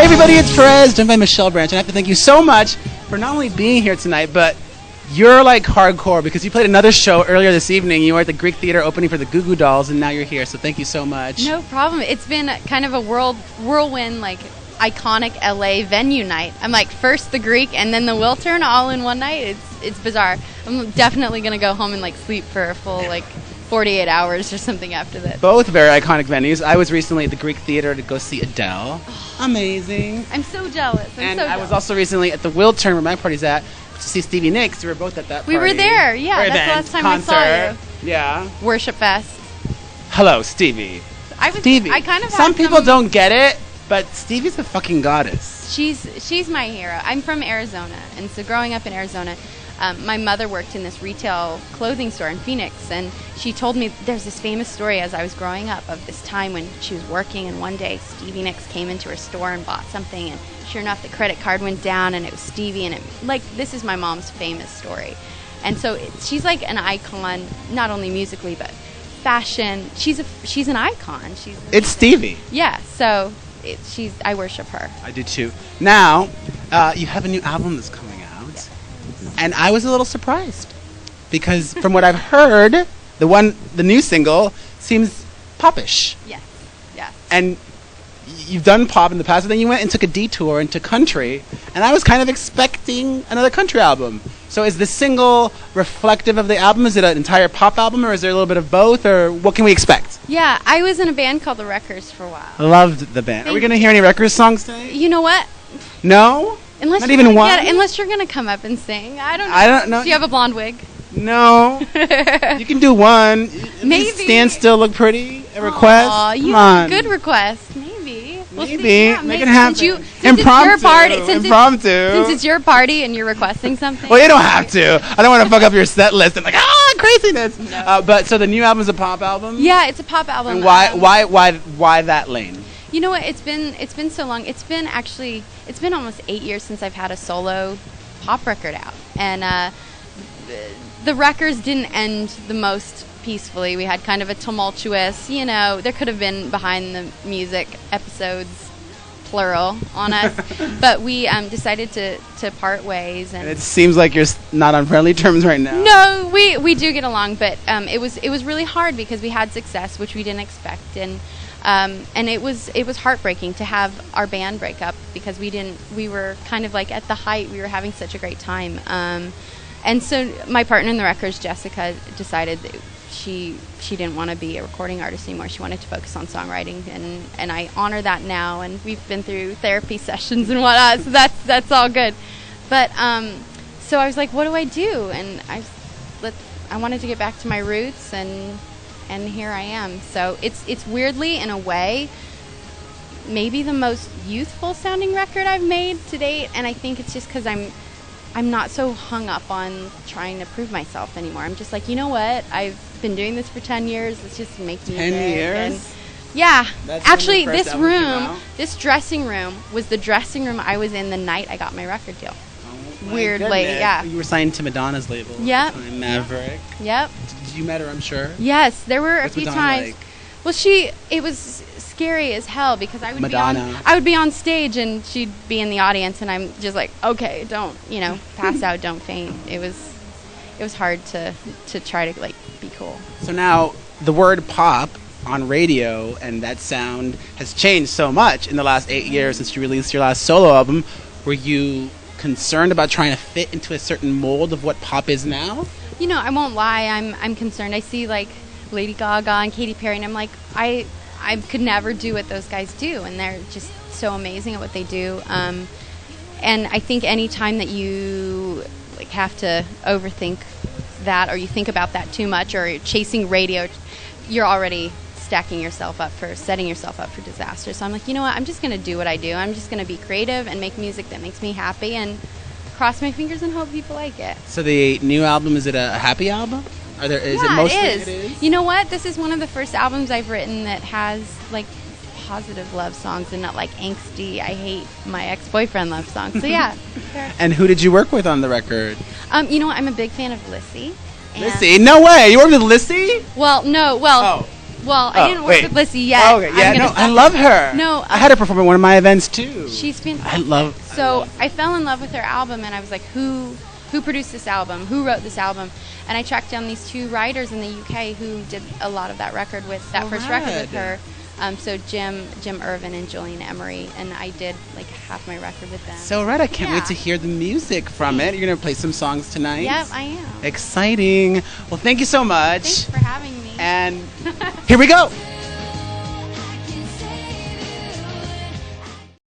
Hey everybody, it's Perez, joined by Michelle Branch, and I have to thank you so much for not only being here tonight, but you're like hardcore because you played another show earlier this evening. You were at the Greek Theater opening for the Goo Goo Dolls, and now you're here, so thank you so much. No problem. It's been kind of a whirlwind, like, iconic LA venue night. I'm like, first the Greek and then the Wiltern all in one night. It's bizarre. I'm definitely going to go home and, like, sleep for a full, 48 hours or something after that. Both very iconic venues. I was recently at the Greek Theater to go see Adele. Amazing. I'm so jealous. I was also recently at the Wiltern, where my party's at, to see Stevie Nicks. We were both at that party. We were there, yeah. That's the last time I saw you. Yeah. Worship Fest. Hello, Stevie. Stevie. I kind of Some people don't get it, but Stevie's a fucking goddess. She's my hero. I'm from Arizona, and so growing up in Arizona, my mother worked in this retail clothing store in Phoenix, and she told me there's this famous story as I was growing up of this time when she was working, and one day Stevie Nicks came into her store and bought something, and sure enough, the credit card went down, and it was Stevie, and this is my mom's famous story. And so she's like an icon, not only musically, but fashion. She's an icon. It's Stevie. Yeah, so I worship her. I do too. Now, you have a new album that's coming out. And I was a little surprised because from what I've heard, the new single seems popish. Yes. And you've done pop in the past, but then you went and took a detour into country, and I was kind of expecting another country album. So is the single reflective of the album? Is it an entire pop album, or is there a little bit of both, or what can we expect? Yeah, I was in a band called The Wreckers for a while. I loved the band. Are we going to hear any Wreckers songs today? You know what? No? Unless you're gonna come up and sing. I don't know. Do you have a blonde wig? No. You can do one. Maybe. Stand still, look pretty. A request. Come on. Good request. Maybe. Maybe. Make it happen. Impromptu. Since it's your party and you're requesting something. Well, you don't have to. I don't want to fuck up your set list and craziness. No. But so the new album's a pop album? Yeah, it's a pop album. And why that lane? You know what? It's been so long. It's been almost 8 years since I've had a solo pop record out, and the Wreckers didn't end the most peacefully. We had kind of a tumultuous, there could have been behind the music episodes, plural, on us, but we decided to part ways. And it seems like you're not on friendly terms right now. No, we do get along, but it was really hard because we had success, which we didn't expect, and it was heartbreaking to have our band break up because we were kind of like at the height. We were having such a great time. And so my partner in the Wreckers, Jessica, decided that she didn't want to be a recording artist anymore. She wanted to focus on songwriting, and I honor that now. And we've been through therapy sessions and whatnot, so that's all good. But so I was like, what do I do? And I wanted to get back to my roots, and here I am. So it's weirdly, in a way, maybe the most youthful sounding record I've made to date, and I think it's just because I'm not so hung up on trying to prove myself anymore. I'm just like, you know what? I've been doing this for 10 years. Let's just make music. 10 years? And yeah. That's actually, this dressing room was the dressing room I was in the night I got my record deal. Weirdly, goodness. yeah. You were signed to Madonna's label. Yep. Maverick. Yep. Did you met her, I'm sure? Yes, there were a few Madonna times. like? Well, it was scary as hell because I would be on stage and she'd be in the audience, and I'm just like, okay, don't pass out, don't faint. It was hard to try to be cool. So now the word pop on radio and that sound has changed so much in the last 8 years since you released your last solo album. Were you concerned about trying to fit into a certain mold of what pop is now? I won't lie. I'm concerned. I see like Lady Gaga and Katy Perry, and I'm like, I could never do what those guys do, and they're just so amazing at what they do. And I think any time that you have to overthink that, or you think about that too much, or you're chasing radio, you're already setting yourself up for disaster. So I'm like, you know what? I'm just going to do what I do. I'm just going to be creative and make music that makes me happy, and cross my fingers and hope people like it. So the new album, is it a happy album? It is. You know what? This is one of the first albums I've written that has positive love songs and not angsty, I hate my ex-boyfriend love songs. So yeah. And who did you work with on the record? You know what? I'm a big fan of Lissy. Lissy? No way! You worked with Lissy? Well, no. Well, Well, I didn't work wait. with Lissy yet. Oh, okay. Yeah, no, I love her. No, I had her perform at one of my events too. She's fantastic. I love. So I fell in love with her album, and I was like, who produced this album? Who wrote this album? And I tracked down these 2 writers in the UK who did a lot of that record with that first record with her. So Jim Irvin and Julian Emery, and I did like half my record with them. So right, I can't wait to hear the music from it. You're gonna play some songs tonight. Yep, I am. Exciting. Well, thank you so much. Thanks for having me. And here we go.